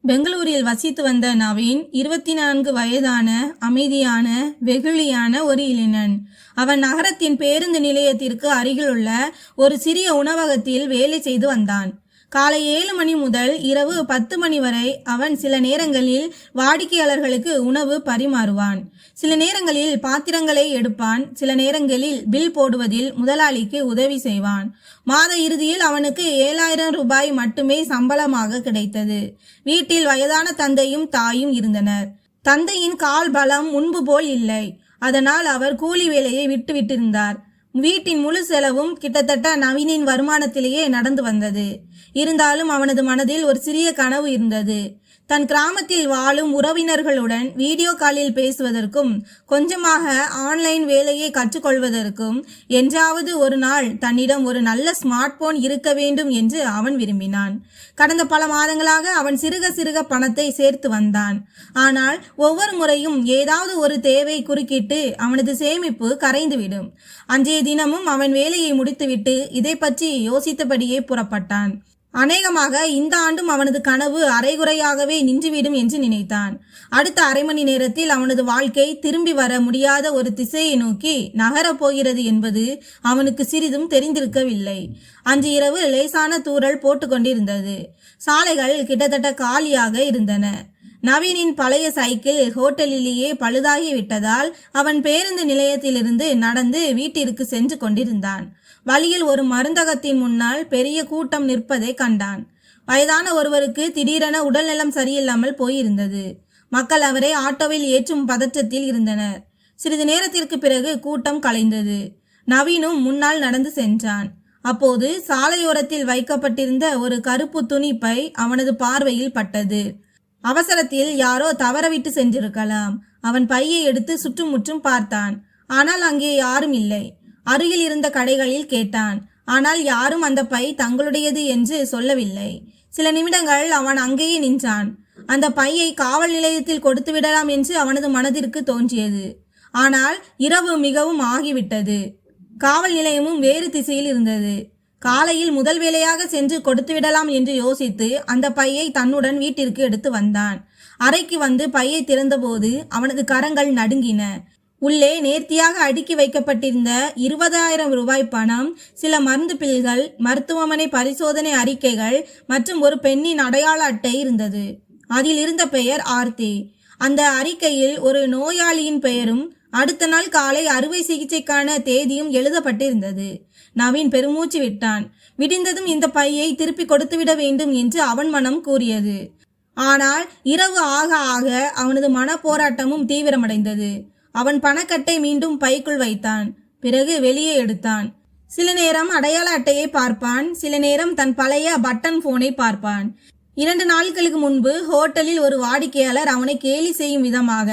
பெங்களூரில் வசித்து வந்த நவீன் 24 வயதான அமைதியான வெகுளியான ஒரு இளைஞன். அவன் நகரத்தின் பேருந்து நிலையத்திற்கு அருகிலுள்ள ஒரு சிறிய உணவகத்தில் வேலை செய்து வந்தான். காலை 7 மணி முதல் இரவு 10 மணி வரை அவன் சில நேரங்களில் வாடிக்கையாளர்களுக்கு உணவு பரிமாறுவான். சில நேரங்களில் பாத்திரங்களை எடுப்பான். சில நேரங்களில் பில் போடுவதில் முதலாளிக்கு உதவி செய்வான். மாத இறுதியில் அவனுக்கு 7,000 ரூபாய் மட்டுமே சம்பளமாக கிடைத்தது. வீட்டில் வயதான தந்தையும் தாயும் இருந்தனர். தந்தையின் கால் பலம் முன்பு போல் இல்லை. அதனால் அவர் கூலி வேலையை விட்டுவிட்டிருந்தார். வீட்டின் முழு செலவும் கிட்டத்தட்ட நவீனின் வருமானத்திலேயே நடந்து வந்தது. இருந்தாலும் அவனது மனதில் ஒரு சிறிய கனவு இருந்தது. தன் கிராமத்தில் வாழும் உறவினர்களுடன் வீடியோ காலில் பேசுவதற்கும் கொஞ்சமாக ஆன்லைன் வேலையை கற்றுக்கொள்வதற்கும் என்றாவது ஒரு நாள் தன்னிடம் ஒரு நல்ல ஸ்மார்ட் போன் இருக்க வேண்டும் என்று அவன் விரும்பினான். கடந்த பல மாதங்களாக அவன் சிறுக சிறுக பணத்தை சேர்த்து வந்தான். ஆனால் ஒவ்வொரு முறையும் ஏதாவது ஒரு தேவை குறுக்கிட்டு அவனது சேமிப்பு கரைந்துவிடும். அன்றைய தினமும் அவன் வேலையை முடித்துவிட்டு இதை பற்றி யோசித்தபடியே புறப்பட்டான். அநேகமாக இந்த ஆண்டும் அவனது கனவு அரைகுறையாகவே நின்றுவிடும் என்று நினைத்தான். அடுத்த அரை மணி நேரத்தில் அவனது வாழ்க்கை திரும்பி வர முடியாத ஒரு திசையை நோக்கி நகரப் போகிறது என்பது அவனுக்கு சிறிதும் தெரிந்திருக்கவில்லை. அன்று இரவு லேசான தூறல் போட்டுக்கொண்டிருந்தது. சாலைகள் கிட்டத்தட்ட காலியாக இருந்தன. நவீனின் பழைய சைக்கிள் ஹோட்டலிலேயே பழுதாகி விட்டதால் அவன் பேருந்து நிலையத்திலிருந்து நடந்து வீட்டிற்கு சென்று கொண்டிருந்தான். வழியில் ஒரு மருந்தகத்தின் முன்னால் பெரிய கூட்டம் நிற்பதை கண்டான். வயதான ஒருவருக்கு திடீரென உடல்நலம் சரியில்லாமல் போயிருந்தது. மக்கள் அவரை ஆட்டோவில் ஏற்றும் பதற்றத்தில் இருந்தனர். சிறிது நேரத்திற்கு பிறகு கூட்டம் கலைந்தது. நவீனும் முன்னால் நடந்து சென்றான். அப்போது சாலையோரத்தில் வைக்கப்பட்டிருந்த ஒரு கருப்பு துணிப்பை அவனது பார்வையில் பட்டது. அவசரத்தில் யாரோ தவறவிட்டு சென்றிருக்கலாம். அவன் பையை எடுத்து சுற்றுமுற்றும் பார்த்தான். ஆனால் அங்கே யாரும் இல்லை. அருகில் இருந்த கடைகளில் கேட்டான். ஆனால் யாரும் அந்த பை தங்களுடையது என்று சொல்லவில்லை. சில நிமிடங்கள் அவன் அங்கேயே நின்றான். அந்த பையை காவல் நிலையத்தில் கொடுத்து விடலாம் என்று அவனது மனதிற்கு தோன்றியது. ஆனால் இரவு மிகவும் ஆகிவிட்டது. காவல் நிலையமும் வேறு திசையில் இருந்தது. காலையில் முதல் வேலையாக சென்று கொடுத்து விடலாம் என்று யோசித்து அந்த பையை தன்னுடன் வீட்டிற்கு எடுத்து வந்தான். அறைக்கு வந்து பையை திறந்தபோது அவனது கரங்கள் நடுங்கின. உள்ளே நேர்த்தியாக அடுக்கி வைக்கப்பட்டிருந்த 20,000 ரூபாய் பணம், சில மருந்து பில்கள், மருத்துவமனை பரிசோதனை அறிக்கைகள் மற்றும் ஒரு பெண்ணின் அடையாள அட்டை இருந்தது. அதில் இருந்த பெயர் ஆர்த்தி. அந்த அறிக்கையில் ஒரு நோயாளியின் பெயரும் அடுத்த நாள் காலை அறுவை சிகிச்சைக்கான தேதியும் எழுதப்பட்டிருந்தது. நவீன் பெருமூச்சு விட்டான். விடிந்ததும் இந்த பையை திருப்பி கொடுத்துவிட வேண்டும் என்று அவன் மனம் கூறியது. ஆனால் இரவு ஆக ஆக அவனது மன போராட்டமும் தீவிரமடைந்தது. அவன் பணக்கட்டை மீண்டும் பைக்குள் வைத்தான். பிறகு வெளியே எடுத்தான். சில நேரம் அடையாள அட்டையை பார்ப்பான். சில நேரம் தன் பழைய பட்டன் போனை பார்ப்பான். 2 நாட்களுக்கு முன்பு ஹோட்டலில் ஒரு வாடிக்கையாளர் அவனை கேலி செய்யும் விதமாக,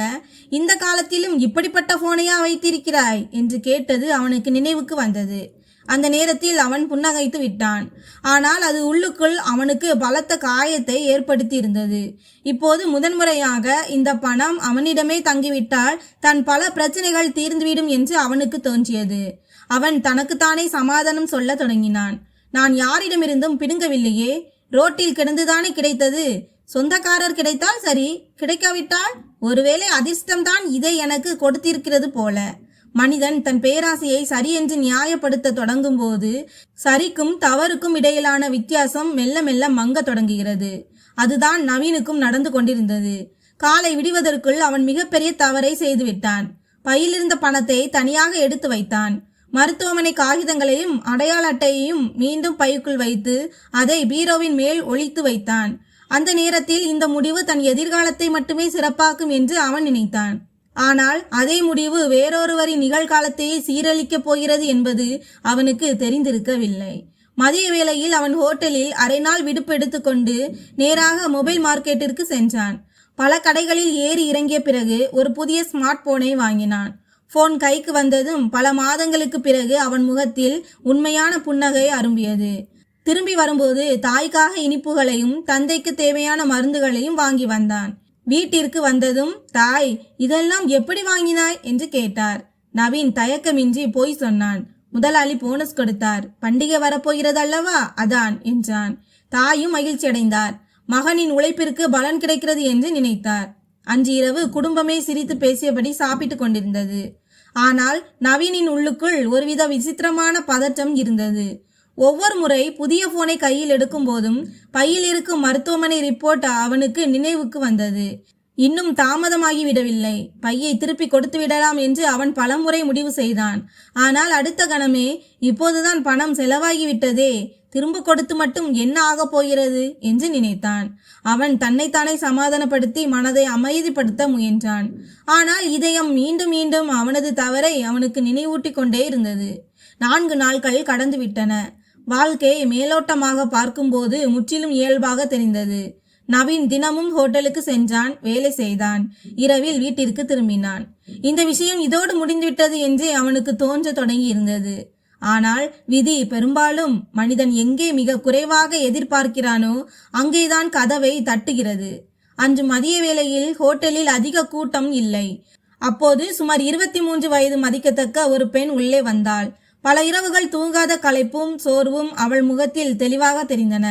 இந்த காலத்திலும் இப்படிப்பட்ட போனையா வைத்திருக்கிறாய் என்று கேட்டது அவனுக்கு நினைவுக்கு வந்தது. அந்த நேரத்தில் அவன் புன்னகைத்து விட்டான். ஆனால் அது உள்ளுக்குள் அவனுக்கு பலத்த காயத்தை ஏற்படுத்தி இருந்தது. இப்போது முதன்முறையாக இந்த பணம் அவனிடமே தங்கிவிட்டால் தன் பல பிரச்சனைகள் தீர்ந்துவிடும் என்று அவனுக்கு தோன்றியது. அவன் தனக்குத்தானே சமாதானம் சொல்ல தொடங்கினான். நான் யாரிடமிருந்தும் பிடுங்கவில்லையே. ரோட்டில் கிடந்துதானே கிடைத்தது. சொந்தக்காரர் கிடைத்தால் சரி, கிடைக்காவிட்டால் ஒருவேளை அதிர்ஷ்டம்தான் இதை எனக்கு கொடுத்திருக்கிறது போல. மனிதன் தன் பேராசையை சரி என்று நியாயப்படுத்த தொடங்கும் போது சரிக்கும் தவறுக்கும் இடையிலான வித்தியாசம் மெல்ல மெல்ல மங்க தொடங்குகிறது. அதுதான் நவீனுக்கும் நடந்து கொண்டிருந்தது. காலை விடுவதற்குள் அவன் மிகப்பெரிய தவறை செய்துவிட்டான். பையிலிருந்த பணத்தை தனியாக எடுத்து வைத்தான். மருத்துவமனை காகிதங்களையும் அடையாள அட்டையையும் மீண்டும் பைக்குள் வைத்து அதை பீரோவின் மேல் ஒளித்து வைத்தான். அந்த நேரத்தில் இந்த முடிவு தன் எதிர்காலத்தை மட்டுமே சிறப்பாக்கும் என்று அவன் நினைத்தான். ஆனால் அதே முடிவு வேறொருவரின் நிகழ்காலத்தையே சீரழிக்கப் போகிறது என்பது அவனுக்கு தெரிந்திருக்கவில்லை. மதிய வேளையில் அவன் ஹோட்டலில் அரை நாள் விடுப்பு எடுத்துக்கொண்டு நேராக மொபைல் மார்க்கெட்டிற்கு சென்றான். பல கடைகளில் ஏறி இறங்கிய பிறகு ஒரு புதிய ஸ்மார்ட் போனை வாங்கினான். போன் கைக்கு வந்ததும் பல மாதங்களுக்கு பிறகு அவன் முகத்தில் உண்மையான புன்னகை அரும்பியது. திரும்பி வரும்போது தாய்க்காக இனிப்புகளையும் தந்தைக்கு தேவையான மருந்துகளையும் வாங்கி வந்தான். வீட்டிற்கு வந்ததும், தாய், இதெல்லாம் எப்படி வாங்கினாய் என்று கேட்டார். நவீன் தயக்கமின்றி போய் சொன்னான். முதலாளி போனஸ் கொடுத்தார். பண்டிகை வரப்போகிறது அல்லவா, அதான் என்றான். தாயும் மகிழ்ச்சி அடைந்தார். மகனின் உழைப்பிற்கு பலன் கிடைக்கிறது என்று நினைத்தார். அன்று இரவு குடும்பமே சிரித்து பேசியபடி சாப்பிட்டு கொண்டிருந்தது. ஆனால் நவீனின் உள்ளுக்குள் ஒருவித விசித்திரமான பதற்றம் இருந்தது. ஒவ்வொரு முறை புதிய போனை கையில் எடுக்கும் போதும் பையில் இருக்கும் மருத்துவமனை ரிப்போர்ட் அவனுக்கு நினைவுக்கு வந்தது. இன்னும் தாமதமாகிவிடவில்லை, பையை திருப்பி கொடுத்து விடலாம் என்று அவன் பலமுறை முடிவு செய்தான். ஆனால் அடுத்த கணமே, இப்போதுதான் பணம் செலவாகிவிட்டதே, திரும்ப கொடுத்து மட்டும் என்ன ஆகப் போகிறது என்று நினைத்தான். அவன் தன்னைத்தானே சமாதானப்படுத்தி மனதை அமைதிப்படுத்த முயன்றான். ஆனால் இதயம் மீண்டும் மீண்டும் அவனது தவறை அவனுக்கு நினைவூட்டி கொண்டே இருந்தது. 4 நாட்கள் கடந்துவிட்டன. வாழ்க்கை மேலோட்டமாக பார்க்கும்போது முற்றிலும் இயல்பாக தெரிந்தது. நவீன் தினமும் ஹோட்டலுக்கு சென்றான், வேலை செய்தான், இரவில் வீட்டிற்கு திரும்பினான். இந்த விஷயம் இதோடு முடிந்துவிட்டது என்றே அவனுக்கு தோன்ற தொடங்கி இருந்தது. ஆனால் விதி பெரும்பாலும் மனிதன் எங்கே மிக குறைவாக எதிர்பார்க்கிறானோ அங்கேதான் கதவை தட்டுகிறது. அன்று மதிய வேளையில் ஹோட்டலில் அதிக கூட்டம் இல்லை. அப்போது சுமார் 23 வயது மதிக்கத்தக்க ஒரு பெண் உள்ளே வந்தாள். பல இரவுகள் தூங்காத களைப்பும் சோர்வும் அவள் முகத்தில் தெளிவாக தெரிந்தன.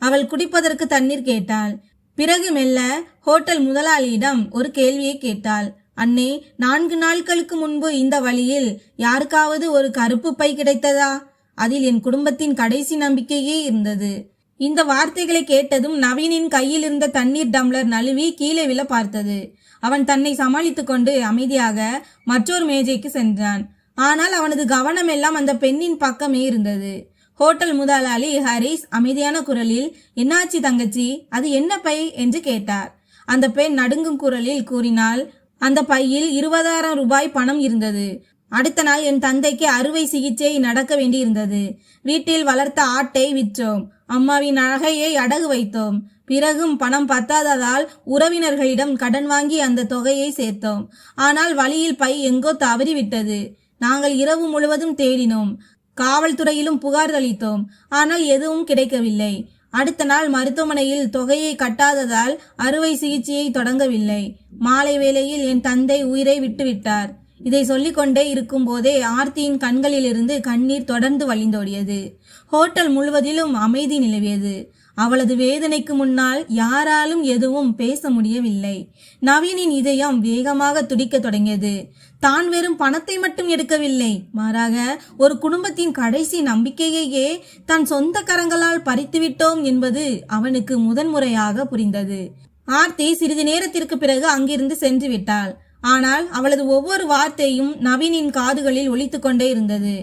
அவள் குடிப்பதற்கு தண்ணீர் கேட்டாள். பிறகு மெல்ல ஹோட்டல் முதலாளியிடம் ஒரு கேள்வியை கேட்டாள். அண்ணே, 4 நாட்களுக்கு முன்பு இந்த வழியில் யாருக்காவது ஒரு கருப்பு பை கிடைத்ததா? அதில் என் குடும்பத்தின் கடைசி நம்பிக்கையே இருந்தது. இந்த வார்த்தைகளை கேட்டதும் நவீனின் கையில் இருந்த தண்ணீர் டம்ளர் நழுவி கீழே விழ பார்த்தது. அவன் தன்னை சமாளித்து கொண்டு அமைதியாக மற்றொரு மேஜைக்கு சென்றான். ஆனால் அவனது கவனம் எல்லாம் அந்த பெண்ணின் பக்கமே இருந்தது. ஹோட்டல் முதலாளி ஹரிஸ் அமைதியான குரலில், என்னாச்சு தங்கச்சி, அது என்ன பை என்று கேட்டார். அந்த பெண் நடுங்கும் குரலில் கூறினாள், அந்த பையில் 20,000 ரூபாய் பணம் இருந்தது. அடுத்த நாள் என் தந்தைக்கு அறுவை சிகிச்சை நடக்க வேண்டியிருந்தது. வீட்டில் வளர்த்த ஆட்டை விற்றோம், அம்மாவின் நகையை அடகு வைத்தோம். பிறகும் பணம் பத்தாததால் உறவினர்களிடம் கடன் வாங்கி அந்த தொகையை சேர்த்தோம். ஆனால் வழியில் பை எங்கோ தவறிவிட்டது. நாங்கள் இரவு முழுவதும் தேடினோம், காவல்துறையிலும் புகார் அளித்தோம். ஆனால் எதுவும் கிடைக்கவில்லை. அடுத்த நாள் மருத்துவமனையில் தொகையை கட்டாததால் அறுவை சிகிச்சையை தொடங்கவில்லை. மாலை வேளையில் என் தந்தை உயிரை விட்டுவிட்டார். இதை சொல்லிக்கொண்டே இருக்கும் போதே ஆர்த்தியின் கண்களிலிருந்து கண்ணீர் தொடர்ந்து வழிந்தோடியது. ஹோட்டல் முழுவதிலும் அமைதி நிலவியது. அவளது வேதனைக்கு முன்னால் யாராலும் எதுவும் பேச முடியவில்லை. நவீனின் இதயம் வேகமாக துடிக்க தொடங்கியது. தான் வெறும் பணத்தை மட்டும் எடுக்கவில்லை, மாறாக ஒரு குடும்பத்தின் கடைசி நம்பிக்கையையே தன் சொந்த கரங்களால் பறித்துவிட்டோம் என்பது அவனுக்கு முதன்முறையாக புரிந்தது. ஆர்த்தி சிறிது நேரத்திற்கு பிறகு அங்கிருந்து சென்று விட்டாள். ஆனால் அவளது ஒவ்வொரு வார்த்தையும் நவீனின் காதுகளில் ஒலித்து கொண்டே இருந்தது.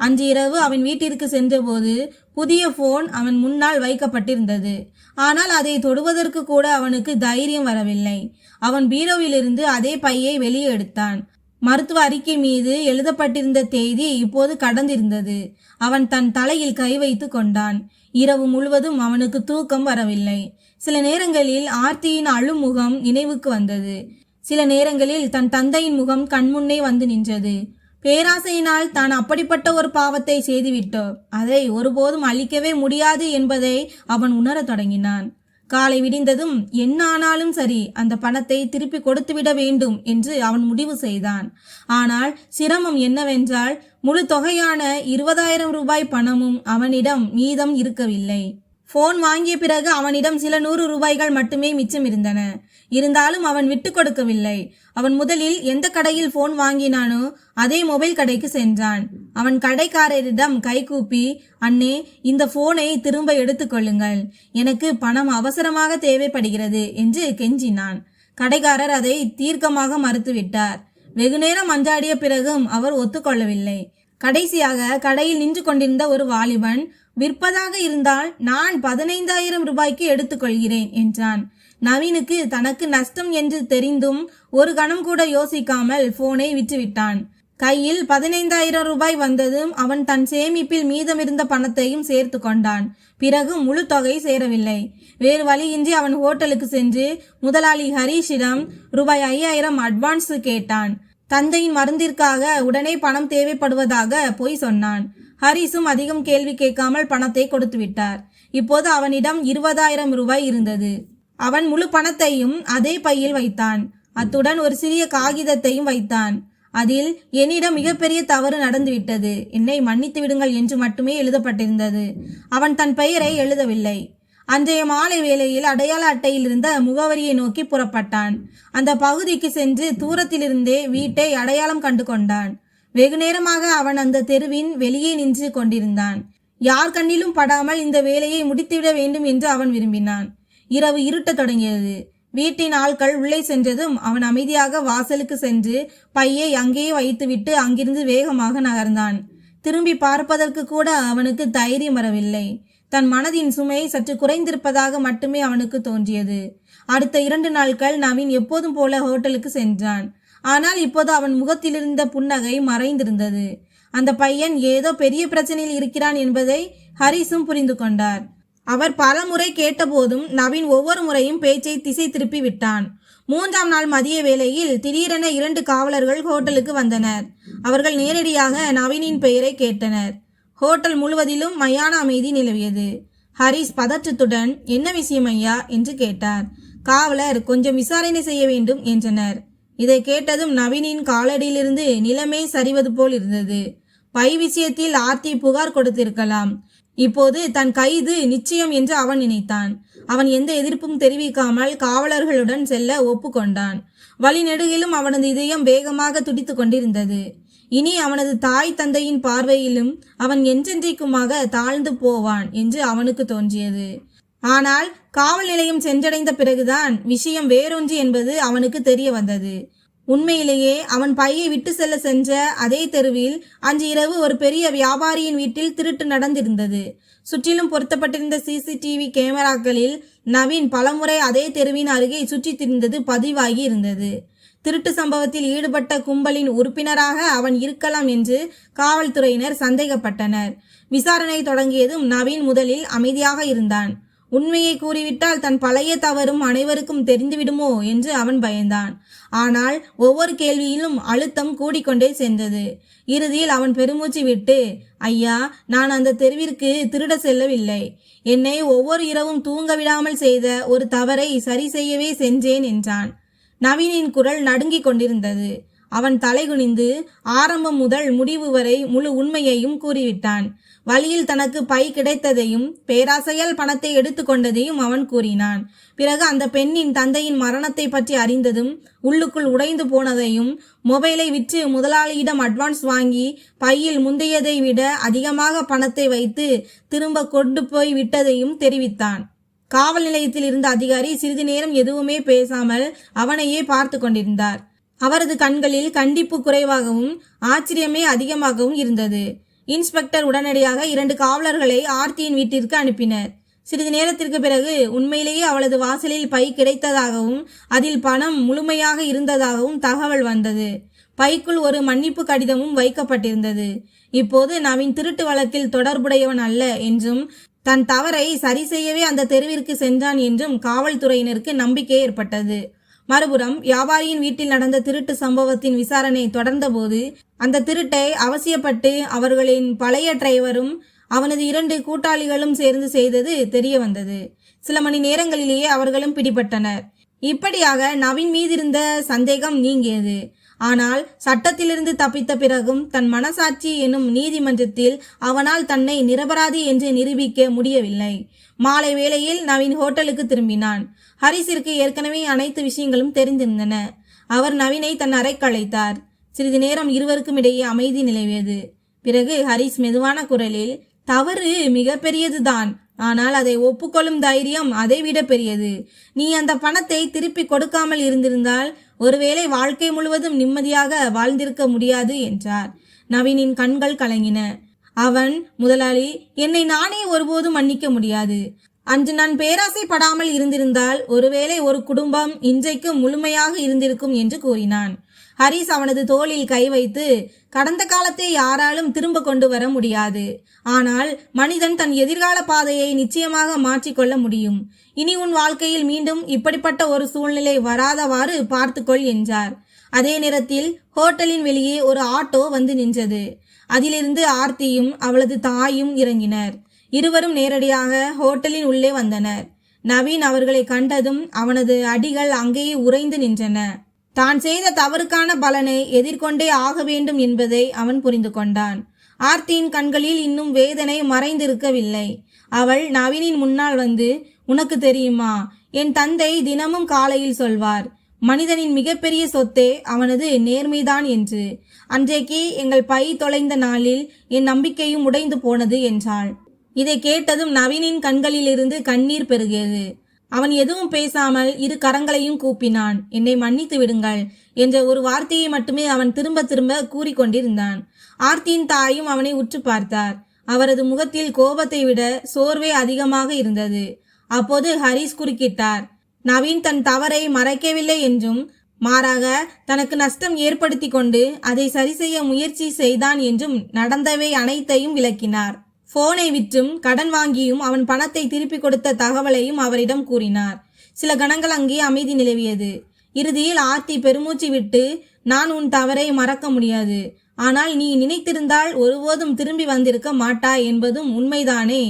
அன்று இரவு அவன் வீட்டிற்கு சென்றபோது புதிய போன் அவன் முன்னால் வைக்கப்பட்டிருந்தது. ஆனால் அதை தொடுவதற்கு கூட அவனுக்கு தைரியம் வரவில்லை. அவன் பீரோவிலிருந்து அதே பையை வெளியே எடுத்தான். மருத்துவ அறிக்கை மீது எழுதப்பட்டிருந்த தேதி இப்போது கடந்திருந்தது. அவன் தன் தலையில் கை வைத்து கொண்டான். இரவு முழுவதும் அவனுக்கு தூக்கம் வரவில்லை. சில நேரங்களில் ஆர்த்தியின் அழும் முகம் நினைவுக்கு வந்தது. சில நேரங்களில் தன் தந்தையின் முகம் கண்முன்னே வந்து நின்றது. பேராசையினால் தான் அப்படிப்பட்ட ஒரு பாவத்தை செய்துவிட்டோம், அதை ஒருபோதும் அழிக்கவே முடியாது என்பதை அவன் உணரத் தொடங்கினான். காலை விடிந்ததும் என்ன ஆனாலும் சரி, அந்த பணத்தை திருப்பி கொடுத்துவிட வேண்டும் என்று அவன் முடிவு செய்தான். ஆனால் சிரமம் என்னவென்றால் முழு தொகையான 20,000 ரூபாய் பணமும் அவனிடம் மீதம் இருக்கவில்லை. போன் வாங்கிய பிறகு அவனிடம் சில 100 ரூபாய்கள் மட்டுமே மிச்சம் இருந்தன. இருந்தாலும் அவன் விட்டு கொடுக்கவில்லை. அவன் முதலில் எந்த கடையில் போன் வாங்கினானோ அதே மொபைல் கடைக்கு சென்றான். அவன் கடைக்காரரிடம் கைகூப்பி, அண்ணே, இந்த போனை திரும்ப எடுத்துக்கொள்ளுங்கள், எனக்கு பணம் அவசரமாக தேவைப்படுகிறது என்று கெஞ்சினான். கடைக்காரர் அதை தீர்க்கமாக மறுத்துவிட்டார். வெகுநேரம் மன்றாடிய பிறகும் அவர் ஒத்துக்கொள்ளவில்லை. கடைசியாக கடையில் நின்று கொண்டிருந்த ஒரு வாலிபன், விற்பதாக இருந்தால் நான் 15,000 ரூபாய்க்கு எடுத்துக்கொள்கிறேன் என்றான். நவீனுக்கு தனக்கு நஷ்டம் என்று தெரிந்தும் ஒரு கணம் கூட யோசிக்காமல் போனை விற்றுவிட்டான். கையில் 15,000 ரூபாய் வந்ததும் அவன் தன் சேமிப்பில் மீதமிருந்த பணத்தையும் சேர்த்து கொண்டான். பிறகு முழு தொகை சேரவில்லை. வேறு வழியின்றி அவன் ஹோட்டலுக்கு சென்று முதலாளி ஹரீஷிடம் ரூபாய் 5,000 அட்வான்ஸ் கேட்டான். தந்தையின் மருந்திற்காக உடனே பணம் தேவைப்படுவதாக பொய் சொன்னான். ஹரிசும் அதிகம் கேள்வி கேட்காமல் பணத்தை கொடுத்து விட்டார். இப்போது அவனிடம் 20,000 ரூபாய் இருந்தது. அவன் முழு பணத்தையும் அதே பையில் வைத்தான். அத்துடன் ஒரு சிறிய காகிதத்தையும் வைத்தான். அதில், என்னிடம் மிகப்பெரிய தவறு நடந்துவிட்டது, என்னை மன்னித்து விடுங்கள் என்று மட்டுமே எழுதப்பட்டிருந்தது. அவன் தன் பெயரை எழுதவில்லை. அன்றைய மாலை வேளையில் அடையாள அட்டையில் இருந்த முகவரியை நோக்கி புறப்பட்டான். அந்த பகுதிக்கு சென்று தூரத்திலிருந்தே வீட்டை அடையாளம் கண்டு கொண்டான். வெகு நேரமாக அவன் அந்த தெருவின் வெளியே நின்று கொண்டிருந்தான். யார் கண்ணிலும் படாமல் இந்த வேலையை முடித்துவிட வேண்டும் என்று அவன் விரும்பினான். இரவு இருட்டத் தொடங்கியது. வீட்டின் ஆட்கள் உள்ளே சென்றதும் அவன் அமைதியாக வாசலுக்கு சென்று பையை அங்கேயே வைத்துவிட்டு அங்கிருந்து வேகமாக நகர்ந்தான். திரும்பி பார்ப்பதற்கு கூட அவனுக்கு தைரியம் வரவில்லை. தன் மனதின் சுமை சற்று குறைந்திருப்பதாக மட்டுமே அவனுக்கு தோன்றியது. அடுத்த 2 நாட்கள் நவீன் எப்போதும் போல ஹோட்டலுக்கு சென்றான். ஆனால் இப்போது அவன் முகத்திலிருந்த புன்னகை மறைந்திருந்தது. அந்த பையன் ஏதோ பெரிய பிரச்சனையில் இருக்கிறான் என்பதை ஹரிஸும் புரிந்து கொண்டார். அவர் பல முறை கேட்டபோதும் நவீன் ஒவ்வொரு முறையும் பேச்சை திசை திருப்பி விட்டான். 3ஆம் நாள் மதிய வேளையில் திடீரென 2 காவலர்கள் ஹோட்டலுக்கு வந்தனர். அவர்கள் நேரடியாக நவீனின் பெயரை கேட்டனர். ஹோட்டல் முழுவதிலும் மயான அமைதி நிலவியது. ஹரிஸ் பதற்றத்துடன், என்ன விஷயம் ஐயா என்று கேட்டார். காவலர், கொஞ்சம் விசாரணை செய்ய வேண்டும் என்றனர். இதை கேட்டதும் நவீனின் காலடியிலிருந்து நிலமே சரிவது போல் இருந்தது. பை விஷயத்தில் ஆர்த்தி புகார் கொடுத்திருக்கலாம். இப்போது தன் கைது நிச்சயம் என்று அவன் நினைத்தான். அவன் எந்த எதிர்ப்பும் தெரிவிக்காமல் காவலர்களுடன் செல்ல ஒப்புக்கொண்டான். வழிநெடுகிலும் அவனது இதயம் வேகமாக துடித்து கொண்டிருந்தது. இனி அவனது தாய் தந்தையின் பார்வையிலும் அவன் என்றென்றைக்குமாக தாழ்ந்து போவான் என்று அவனுக்கு தோன்றியது. ஆனால் காவல் நிலையம் சென்றடைந்த பிறகுதான் விஷயம் வேறொன்று என்பது அவனுக்கு தெரிய வந்தது. உண்மையிலேயே அவன் பையை விட்டு சென்ற அதே தெருவில் அன்று இரவு ஒரு பெரிய வியாபாரியின் வீட்டில் திருட்டு நடந்திருந்தது. சுற்றிலும் பொருத்தப்பட்டிருந்த சிசிடிவி கேமராக்களில் நவீன் பலமுறை அதே தெருவின் அருகே சுற்றி திரிந்தது பதிவாகி இருந்தது. திருட்டு சம்பவத்தில் ஈடுபட்ட கும்பலின் உறுப்பினராக அவன் இருக்கலாம் என்று காவல்துறையினர் சந்தேகப்பட்டனர். விசாரணை தொடங்கியதும் நவீன் முதலில் அமைதியாக இருந்தான். உண்மையை கூறிவிட்டால் தன் பழைய தவறும் அனைவருக்கும் தெரிந்துவிடுமோ என்று அவன் பயந்தான். ஆனால் ஒவ்வொரு கேள்வியிலும் அழுத்தம் கூடிக்கொண்டே சென்றது. இறுதியில் அவன் பெருமூச்சு விட்டு, ஐயா, நான் அந்த தெருவிற்கு திருட செல்லவில்லை. என்னை ஒவ்வொரு இரவும் தூங்க விடாமல் செய்த ஒரு தவறை சரி செய்யவே சென்றேன் என்றான். நவீனின் குரல் நடுங்கிக் கொண்டிருந்தது. அவன் தலைகுனிந்து ஆரம்பம் முதல் முடிவு வரை முழு உண்மையையும் கூறிவிட்டான். வழியில் தனக்கு பை கிடைத்ததையும் பேராசையால் பணத்தை எடுத்துக்கொண்டதையும் அவன் கூறினான். பிறகு அந்த பெண்ணின் தந்தையின் மரணத்தை பற்றி அறிந்ததும் உள்ளுக்குள் உடைந்து போனதையும், மொபைலை விற்று முதலாளியிடம் அட்வான்ஸ் வாங்கி பையில் முந்தையதை விட அதிகமாக பணத்தை வைத்து திரும்ப கொண்டு போய் விட்டதையும் தெரிவித்தான். காவல் நிலையத்தில் இருந்த அதிகாரி சிறிது நேரம் எதுவுமே பேசாமல் அவனையே பார்த்து கொண்டிருந்தார். அவரது கண்களில் கண்டிப்பு குறைவாகவும் ஆச்சரியமே அதிகமாகவும் இருந்தது. இன்ஸ்பெக்டர் உடனடியாக 2 காவலர்களை ஆர்த்தியின் வீட்டிற்கு அனுப்பினர். சிறிது நேரத்திற்கு பிறகு உண்மையிலேயே அவளது வாசலில் பை கிடைத்ததாகவும் அதில் பணம் முழுமையாக இருந்ததாகவும் தகவல் வந்தது. பைக்குள் ஒரு மன்னிப்பு கடிதமும் வைக்கப்பட்டிருந்தது. இப்போது நவீன் திருட்டு வழக்கில் தொடர்புடையவன் அல்ல என்றும் தன் தவறை சரி செய்யவே அந்த தெருவிற்கு சென்றான் என்றும் காவல்துறையினருக்கு நம்பிக்கை ஏற்பட்டது. மறுபுறம் வியாபாரியின் வீட்டில் நடந்த திருட்டு சம்பவத்தின் விசாரணை தொடர்ந்தபோது அந்த திருட்டை அவசியப்பட்டு அவர்களின் பழைய டிரைவரும் அவனது 2 கூட்டாளிகளும் சேர்ந்து செய்தது தெரிய வந்தது. சில மணி நேரங்களிலேயே அவர்களும் பிடிபட்டனர். இப்படியாக நவீன் மீதிருந்த சந்தேகம் நீங்கியது. ஆனால் சட்டத்திலிருந்து தப்பித்த பிறகும் தன் மனசாட்சி எனும் நீதிமன்றத்தில் அவனால் தன்னை நிரபராதி என்று நிரூபிக்க முடியவில்லை. மாலை வேளையில் நவீன் ஹோட்டலுக்கு திரும்பினான். ஹரிஸிற்கு ஏற்கனவே அனைத்து விஷயங்களும் தெரிந்திருந்தன. அவர் நவீனை தன் அறைக்கு அழைத்தார். சிறிது நேரம் இருவருக்கும் இடையே அமைதி நிலவியது. பிறகு ஹரிஸ் மெதுவான குரலில், தவறு மிக பெரியதுதான், ஆனால் அதை ஒப்புக்கொள்ளும் தைரியம் அதைவிட பெரியது. நீ அந்த பணத்தை திருப்பி கொடுக்காமல் இருந்திருந்தால் ஒருவேளை வாழ்க்கை முழுவதும் நிம்மதியாக வாழ்ந்திருக்க முடியாது என்றார். நவீனின் கண்கள் கலங்கின. அவன், முதலாளி, என்னை நானே ஒருபோதும் மன்னிக்க முடியாது. அன்று நான் பேராசைப்படாமல் இருந்திருந்தால் ஒருவேளை ஒரு குடும்பம் இன்றைக்கு முழுமையாக இருந்திருக்கும் என்று கூறினான். ஹரிஸ் அவனது தோளில் கை வைத்து, கடந்த காலத்தை யாராலும் திரும்ப கொண்டு வர முடியாது. ஆனால் மனிதன் தன் எதிர்கால பாதையை நிச்சயமாக மாற்றிக்கொள்ள முடியும். இனி உன் வாழ்க்கையில் மீண்டும் இப்படிப்பட்ட ஒரு சூழ்நிலை வராதவாறு பார்த்துக்கொள் என்றார். அதே நேரத்தில் ஹோட்டலின் வெளியே ஒரு ஆட்டோ வந்து நின்றது. அதிலிருந்து ஆர்த்தியும் அவளது தாயும் இறங்கினர். இருவரும் நேரடியாக ஹோட்டலின் உள்ளே வந்தனர். நவீன் அவர்களை கண்டதும் அவனது அடிகள் அங்கேயே உறைந்து நின்றன. தான் செய்த தவறுக்கான பலனை எதிர்கொண்டே ஆக வேண்டும் என்பதை அவன் புரிந்து கொண்டான். ஆர்த்தியின் கண்களில் இன்னும் வேதனை மறைந்திருக்கவில்லை. அவள் நவீனின் முன்னால் வந்து, உனக்கு தெரியுமா, என் தந்தை தினமும் காலையில் சொல்வார், மனிதனின் மிகப்பெரிய சொத்தே அவனது நேர்மைதான் என்று. அன்றைக்கு எங்கள் பை தொலைந்த நாளில் என் நம்பிக்கையும் உடைந்து போனது என்றாள். இதை கேட்டதும் நவீனின் கண்களிலிருந்து கண்ணீர் பெருகியது. அவன் எதுவும் பேசாமல் இரு கரங்களையும் கூப்பினான். என்னை மன்னித்து விடுங்கள் என்ற ஒரு வார்த்தையை மட்டுமே அவன் திரும்ப திரும்ப கூறிக்கொண்டிருந்தான். ஆர்த்தியின் தாயும் அவனை உற்று பார்த்தார். அவரது முகத்தில் கோபத்தை விட சோர்வே அதிகமாக இருந்தது. அப்போது ஹரிஸ் குறுக்கிட்டார். நவீன் தன் தவறை மறைக்கவில்லை என்றும், மாறாக தனக்கு நஷ்டம் ஏற்படுத்தி கொண்டு அதை சரி செய்ய முயற்சி செய்தான் என்றும் நடந்தவை அனைத்தையும் விளக்கினார். போனை விற்றும் கடன் வாங்கியும் அவன் பணத்தை திருப்பி கொடுத்த தகவலையும் அவரிடம் கூறினார். சில கணங்கள் அங்கே அமைதி நிலவியது. இறுதியில் ஆர்த்தி பெருமூச்சு விட்டு, நான் உன் தவறை மறக்க முடியாது, ஆனால் நீ நினைத்திருந்தால் ஒருபோதும் திரும்பி வந்திருக்க மாட்டாய் என்பதும் உண்மைதானே,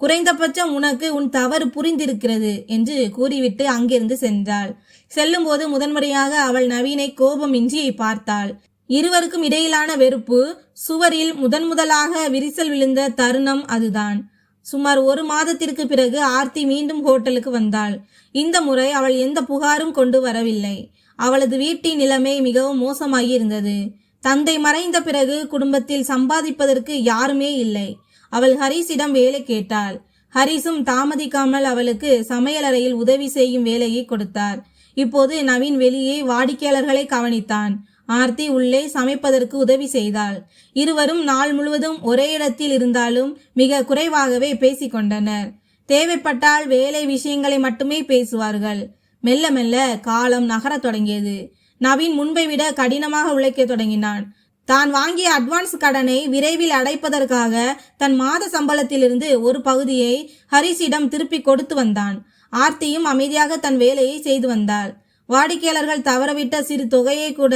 குறைந்தபட்சம் உனக்கு உன் தவறு புரிந்திருக்கிறது என்று கூறிவிட்டு அங்கிருந்து சென்றாள். செல்லும்போது முதன்முறையாக அவள் நவீனை கோபமின்றி பார்த்தாள். இருவருக்கும் இடையிலான வெறுப்பு சுவரில் முதன்முதலாக விரிசல் விழுந்த தருணம் அதுதான். சுமார் 1 மாதத்திற்கு பிறகு ஆர்த்தி மீண்டும் ஹோட்டலுக்கு வந்தாள். இந்த முறை அவள் எந்த புகாரும் கொண்டு வரவில்லை. அவளது வீட்டின் நிலைமை மிகவும் மோசமாகி இருந்தது. தந்தை மறைந்த பிறகு குடும்பத்தில் சம்பாதிப்பதற்கு யாருமே இல்லை. அவள் ஹரிஸிடம் வேலை கேட்டாள். ஹரிஸும் தாமதிக்காமல் அவளுக்கு சமையலறையில் உதவி செய்யும் வேலையை கொடுத்தார். இப்போது நவீன் வெளியே வாடிக்கையாளர்களை கவனித்தான். ஆர்த்தி உள்ளே சமைப்பதற்கு உதவி செய்தாள். இருவரும் நாள் முழுவதும் ஒரே இடத்தில் இருந்தாலும் மிக குறைவாகவே பேசிக்கொண்டனர். தேவைப்பட்டால் வேலை விஷயங்களை மட்டுமே பேசுவார்கள். மெல்ல மெல்ல காலம் நகரத் தொடங்கியது. நவீன் முன்பை விட கடினமாக உழைக்க தொடங்கினான். தான் வாங்கிய அட்வான்ஸ் கடனை விரைவில் அடைப்பதற்காக தன் மாத சம்பளத்திலிருந்து ஒரு பகுதியை ஹரிஸிடம் திருப்பி கொடுத்து வந்தான். ஆர்த்தியும் அமைதியாக தன் வேலையை செய்து வந்தாள். வாடிக்கையாளர்கள் தவறவிட்ட சிறு தொகையை கூட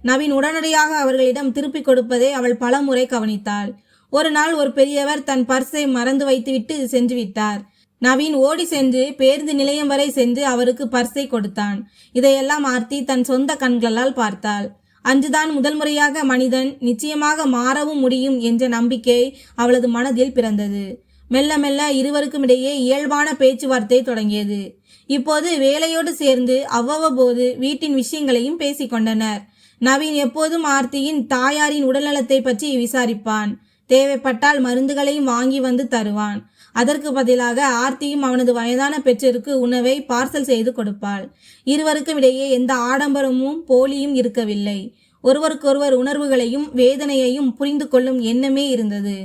நவீன் உடனடியாக அவர்களிடம் திருப்பி கொடுப்பதை அவள் பலமுறை கவனித்தாள். ஒரு நாள் ஒரு பெரியவர் தன் பர்ஸை மறந்து வைத்துவிட்டு சென்று விட்டார். நவீன் ஓடி சென்று பேருந்து நிலையம் வரை சென்று அவருக்கு பர்ஸை கொடுத்தான். இதையெல்லாம் ஆர்த்தி தன் சொந்த கண்களால் பார்த்தாள். அன்றுதான் முதல் முறையாக மனிதன் நிச்சயமாக மாறவும் முடியும் என்ற நம்பிக்கை அவளது மனதில் பிறந்தது. மெல்ல மெல்ல இருவருக்கும் இடையே இயல்பான பேச்சுவார்த்தை தொடங்கியது. இப்போது வேலையோடு சேர்ந்து அவ்வப்போது வீட்டின் விஷயங்களையும் பேசிக்கொண்டனர். நவீன் எப்போதும் ஆர்த்தியின் தாயாரின் உடல்நலத்தை பற்றி விசாரிப்பான். தேவைப்பட்டால் மருந்துகளையும் வாங்கி வந்து தருவான். அதற்கு பதிலாக ஆர்த்தியும் அவனது வயதான பெற்றோருக்கு உணவை பார்சல் செய்து கொடுப்பாள். இருவருக்கும் இடையே எந்த ஆடம்பரமும் போலியும் இருக்கவில்லை. ஒருவருக்கொருவர் உணர்வுகளையும் வேதனையையும் புரிந்து கொள்ளும் எண்ணமே இருந்தது.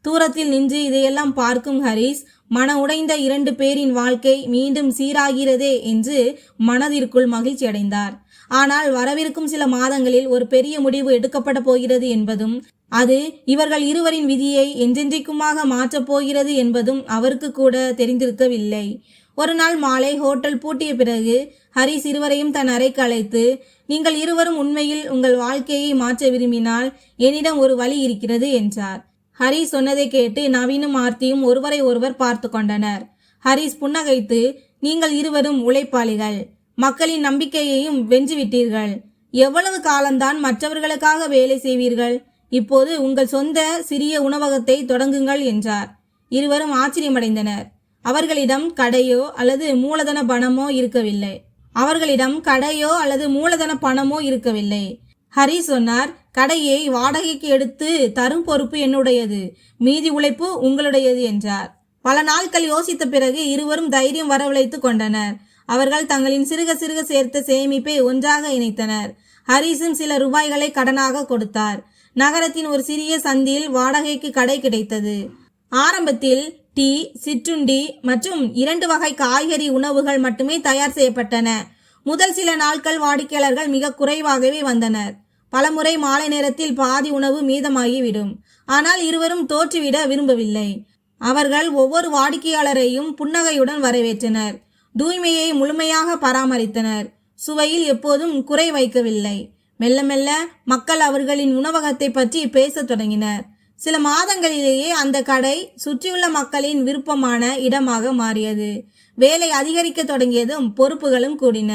தூரத்தில் நின்று இதையெல்லாம் பார்க்கும் ஹரிஸ், மன உடைந்த 2 பேரின் வாழ்க்கை மீண்டும் சீராகிறதே என்று மனதிற்குள் மகிழ்ச்சி அடைந்தார். ஆனால் வரவிருக்கும் சில மாதங்களில் ஒரு பெரிய முடிவு எடுக்கப்பட போகிறது என்பதும், அது இவர்கள் இருவரின் விதியை என்றென்றைக்குமாக மாற்றப் போகிறது என்பதும் அவருக்கு கூட தெரிந்திருக்கவில்லை. ஒரு நாள் மாலை ஹோட்டல் பூட்டிய பிறகு ஹரிஸ் இருவரையும் தன் அறைக்கு அழைத்து, நீங்கள் இருவரும் உண்மையில் உங்கள் வாழ்க்கையை மாற்ற விரும்பினால் என்னிடம் ஒரு வழி இருக்கிறது என்றார். ஹரிஸ் சொன்னதை கேட்டு நவீனும் ஆர்த்தியும் ஒருவரை ஒருவர் பார்த்து கொண்டனர். ஹரிஸ் புன்னகைத்து, நீங்கள் இருவரும் உழைப்பாளிகள், மக்களின் நம்பிக்கையையும் வென்றுவிட்டீர்கள். எவ்வளவு காலம்தான் மற்றவர்களுக்காக வேலை செய்வீர்கள்? இப்போது உங்கள் சொந்த சிறிய உணவகத்தை தொடங்குங்கள் என்றார். இருவரும் ஆச்சரியமடைந்தனர். அவர்களிடம் கடையோ அல்லது மூலதன பணமோ இருக்கவில்லை. ஹரிஸ் சொன்னார், கடையை வாடகைக்கு எடுத்து தரும் பொறுப்பு என்னுடையது, மீதி உழைப்பு உங்களுடையது என்றார். பல நாட்கள் யோசித்த பிறகு இருவரும் தைரியம் வரவழைத்து கொண்டனர். அவர்கள் தங்களின் சிறுக சிறுக சேர்த்த சேமிப்பை ஒன்றாக இணைத்தனர். ஹரிஸும் சில ரூபாய்களை கடனாக கொடுத்தார். நகரத்தின் ஒரு சிறிய சந்தியில் வாடகைக்கு கடை கிடைத்தது. ஆரம்பத்தில் டீ, சிற்றுண்டி மற்றும் 2 வகை காய்கறி உணவுகள் மட்டுமே தயார் செய்யப்பட்டன. முதல் சில நாட்கள் வாடிக்கையாளர்கள் மிக குறைவாகவே வந்தனர். பலமுறை மாலை நேரத்தில் பாதி உணவு மீதமாகிவிடும். ஆனால் இருவரும் தோற்றுவிட விரும்பவில்லை. அவர்கள் ஒவ்வொரு வாடிக்கையாளரையும் புன்னகையுடன் வரவேற்றனர். தூய்மையை முழுமையாக பராமரித்தனர். சுவையில் எப்போதும் குறை வைக்கவில்லை. மெல்ல மெல்ல மக்கள் அவர்களின் உணவகத்தை பற்றி பேசத் தொடங்கினர். சில மாதங்களிலேயே அந்த கடை சுற்றியுள்ள மக்களின் விருப்பமான இடமாக மாறியது. வேலை அதிகரிக்க தொடங்கியதும் பொறுப்புகளும் கூடின.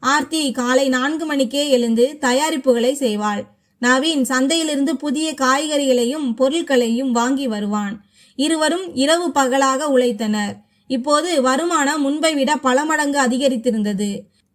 ஆர்த்தி காலை 4 மணிக்கே எழுந்து தயாரிப்புகளை செய்வாள். நவீன் சந்தையிலிருந்து புதிய காய்கறிகளையும் பொருட்களையும் வாங்கி வருவான். இருவரும் இரவு பகலாக உழைத்தனர். இப்போது வருமானம் முன்பை விட பல மடங்கு அதிகரித்திருந்தது.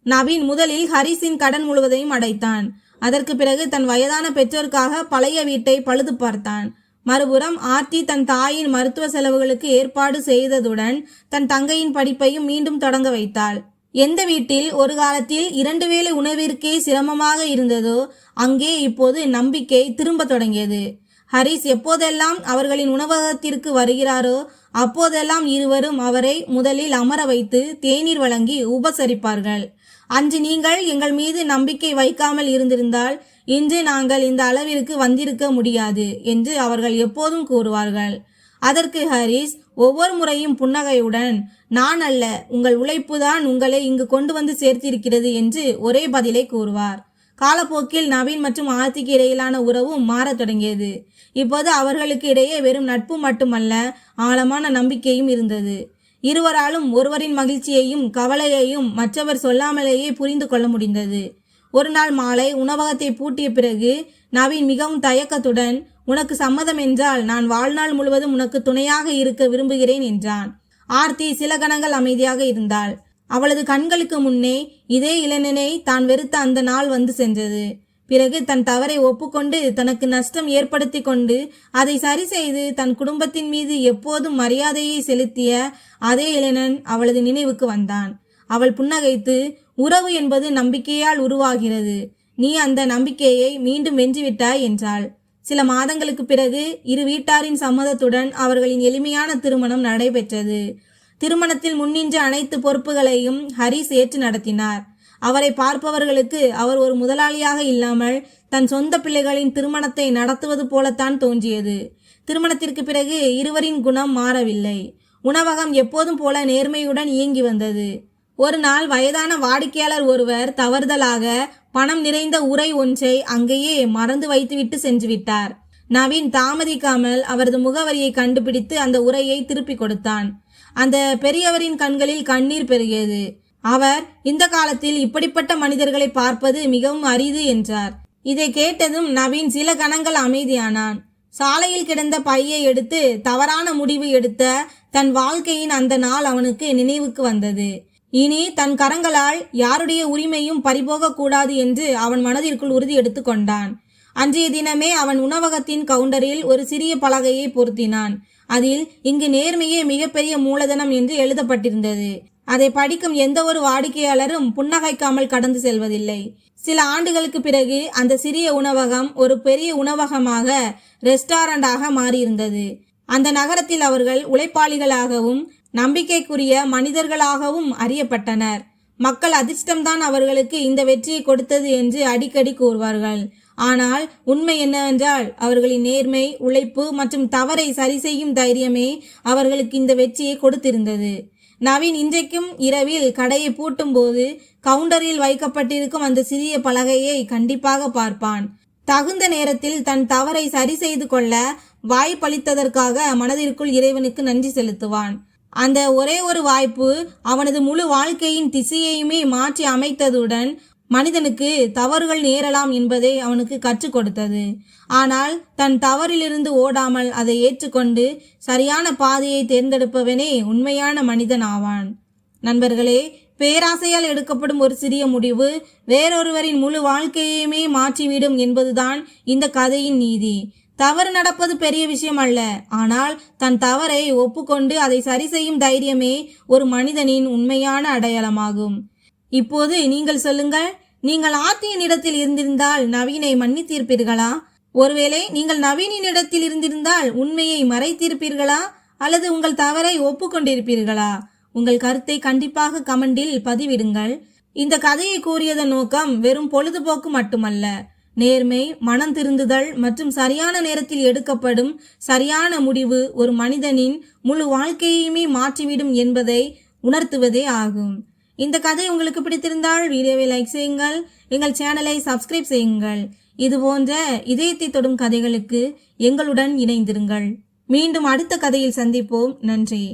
நவீன் முதலில் ஹரிஸின் கடன் முழுவதையும் அடைத்தான். அதற்கு பிறகு தன் வயதான பெற்றோருக்காக பழைய வீட்டை பழுது பார்த்தான். மறுபுறம் ஆர்த்தி தன் தாயின் மருத்துவ செலவுகளுக்கு ஏற்பாடு செய்ததுடன் தன் தங்கையின் படிப்பையும் மீண்டும் தொடங்க வைத்தாள். எந்த வீட்டில் ஒரு காலத்தில் 2 வேளை உணவிற்கே சிரமமாக இருந்ததோ அங்கே இப்போது நம்பிக்கை திரும்ப தொடங்கியது. ஹரிஸ் எப்போதெல்லாம் அவர்களின் உணவகத்திற்கு வருகிறாரோ அப்போதெல்லாம் இருவரும் அவரை முதலில் அமர வைத்து தேநீர் வழங்கி உபசரிப்பார்கள். அன்று நீங்கள் எங்கள் மீது நம்பிக்கை வைக்காமல் இருந்திருந்தால் இன்று நாங்கள் இந்த அளவிற்கு வந்திருக்க முடியாது என்று அவர்கள் எப்போதும் கூறுவார்கள். அதற்கு ஹரிஸ் ஒவ்வொரு முறையும் புன்னகையுடன், நான் அல்ல, உங்கள் உழைப்புதான் உங்களை இங்கு கொண்டு வந்து சேர்த்திருக்கிறது என்று ஒரே பதிலை கூறுவார். காலப்போக்கில் நவீன் மற்றும் ஆர்த்திக்கு இடையிலான உறவும் மாறத் தொடங்கியது. இப்போது அவர்களுக்கு இடையே வெறும் நட்பு மட்டுமல்ல, ஆழமான நம்பிக்கையும் இருந்தது. இருவராலும் ஒருவரின் மகிழ்ச்சியையும் கவலையையும் மற்றவர் சொல்லாமலேயே புரிந்து கொள்ள முடிந்தது. ஒரு நாள் மாலை உணவகத்தை பூட்டிய பிறகு நவீன் மிகவும் தயக்கத்துடன், உனக்கு சம்மதம் என்றால் நான் வாழ்நாள் முழுவதும் உனக்கு துணையாக இருக்க விரும்புகிறேன் என்றான். ஆர்த்தி சில கணங்கள் அமைதியாக இருந்தாள். அவளது கண்களுக்கு முன்னே இதே இளைஞனை தான் வெறுத்த அந்த நாள் வந்து சென்றது. பிறகு தன் தவறை ஒப்புக்கொண்டு தனக்கு நஷ்டம் ஏற்படுத்தி கொண்டு அதை சரி செய்து தன் குடும்பத்தின் மீது எப்போதும் மரியாதையை செலுத்திய அதே இளைஞன் அவளது நினைவுக்கு வந்தான். அவள் புன்னகைத்து, உறவு என்பது நம்பிக்கையால் உருவாகிறது, நீ அந்த நம்பிக்கையை மீண்டும் வென்றுவிட்டாய் என்றாள். சில மாதங்களுக்கு பிறகு இரு வீட்டாரின் சம்மதத்துடன் அவர்களின் எளிமையான திருமணம் நடைபெற்றது. திருமணத்தில் முன்னின்ற அனைத்து பொறுப்புகளையும் ஹரிஸ் ஏற்று நடத்தினார். அவரை பார்ப்பவர்களுக்கு அவர் ஒரு முதலாளியாக இல்லாமல் தன் சொந்த பிள்ளைகளின் திருமணத்தை நடத்துவது போலத்தான் தோன்றியது. திருமணத்திற்கு பிறகு இருவரின் குணம் மாறவில்லை. உணவகம் எப்போதும் போல நேர்மையுடன் இயங்கி வந்தது. ஒரு நாள் வயதான வாடிக்கையாளர் ஒருவர் தவறுதலாக பணம் நிறைந்த உரை ஒன்றை அங்கேயே மறந்து வைத்துவிட்டு சென்று விட்டார். நவீன் தாமதிக்காமல் அவரது முகவரியை கண்டுபிடித்து அந்த உரையை திருப்பி கொடுத்தான். அந்த பெரியவரின் கண்களில் கண்ணீர் பெருகியது. அவர், இந்த காலத்தில் இப்படிப்பட்ட மனிதர்களை பார்ப்பது மிகவும் அரிது என்றார். இதை கேட்டதும் நவீன் சில கணங்கள் அமைதியானான். சாலையில் கிடந்த பையை எடுத்து தவறான முடிவு எடுத்த தன் வாழ்க்கையின் அந்த நாள் அவனுக்கு நினைவுக்கு வந்தது. இனி தன் கரங்களால் யாருடைய உரிமையும் பறிபோக கூடாது என்று அவன் மனதிற்குள் உறுதி எடுத்து கொண்டான். அன்றைய தினமே அவன் உணவகத்தின் கவுண்டரில் ஒரு சிறிய பலகையை பொருத்தினான். அதில், இங்கு நேர்மையே மிகப்பெரிய மூலதனம் என்று எழுதப்பட்டிருந்தது. அதை படிக்கும் எந்த ஒரு வாடிக்கையாளரும் புன்னகைக்காமல் கடந்து செல்வதில்லை. சில ஆண்டுகளுக்கு பிறகு அந்த சிறிய உணவகம் ஒரு பெரிய உணவகமாக, ரெஸ்டாரண்டாக மாறியிருந்தது. அந்த நகரத்தில் அவர்கள் உழைப்பாளிகளாகவும் நம்பிக்கைக்குரிய மனிதர்களாகவும் அறியப்பட்டனர். மக்கள் அதிர்ஷ்டம்தான் அவர்களுக்கு இந்த வெற்றியை கொடுத்தது என்று அடிக்கடி கூறுவார்கள். ஆனால் உண்மை என்னவென்றால் அவர்களின் நேர்மை, உழைப்பு மற்றும் தவறை சரி செய்யும் தைரியமே அவர்களுக்கு இந்த வெற்றியை கொடுத்திருந்தது. நவீன் இன்றைக்கும் இரவில் கடையை பூட்டும் போது கவுண்டரில் வைக்கப்பட்டிருக்கும் அந்த சிறிய பலகையை கண்டிப்பாக பார்ப்பான். தகுந்த நேரத்தில் தன் தவறை சரி செய்து கொள்ள வாய்ப்பளித்ததற்காக மனதிற்குள் இறைவனுக்கு நன்றி செலுத்துவான். அந்த ஒரே ஒரு வாய்ப்பு அவனது முழு வாழ்க்கையின் திசையையுமே மாற்றி அமைத்ததுடன் மனிதனுக்கு தவறுகள் நேரலாம் என்பதை அவனுக்கு கற்றுக் கொடுத்தது. ஆனால் தன் தவறிலிருந்து ஓடாமல் அதை ஏற்றுக்கொண்டு சரியான பாதையை தேர்ந்தெடுப்பவனே உண்மையான மனிதன் ஆவான். நண்பர்களே, பேராசையால் எடுக்கப்படும் ஒரு சிறிய முடிவு வேறொருவரின் முழு வாழ்க்கையுமே மாற்றிவிடும் என்பதுதான் இந்த கதையின் நீதி. தவறு நடப்பது பெரிய விஷயம் அல்ல, ஆனால் தன் தவறை ஒப்புக்கொண்டு அதை சரி செய்யும் தைரியமே ஒரு மனிதனின் உண்மையான அடையாளமாகும். இப்போது நீங்கள் சொல்லுங்கள், நீங்கள் ஆர்த்தியின் இடத்தில் இருந்திருந்தால் நவீனை மன்னித்தீர்ப்பீர்களா? ஒருவேளை நீங்கள் நவீனின் இடத்தில் இருந்திருந்தால் உண்மையை மறைத்திருப்பீர்களா? அல்லது உங்கள் தவறை ஒப்புக்கொண்டிருப்பீர்களா? உங்கள் கருத்தை கண்டிப்பாக கமெண்டில் பதிவிடுங்கள். இந்த கதையை கூறியதன் நோக்கம் வெறும் பொழுதுபோக்கு மட்டுமல்ல. நேர்மை, மனம் திருந்துதல் மற்றும் சரியான நேரத்தில் எடுக்கப்படும் சரியான முடிவு ஒரு மனிதனின் முழு வாழ்க்கையுமே மாற்றிவிடும் என்பதை உணர்த்துவதே ஆகும். இந்த கதை உங்களுக்கு பிடித்திருந்தால் வீடியோவை லைக் செய்யுங்கள், எங்கள் சேனலை சப்ஸ்கிரைப் செய்யுங்கள். இதுபோன்ற இதயத்தை தொடும் கதைகளுக்கு எங்களுடன் இணைந்திருங்கள். மீண்டும் அடுத்த கதையில் சந்திப்போம். நன்றி.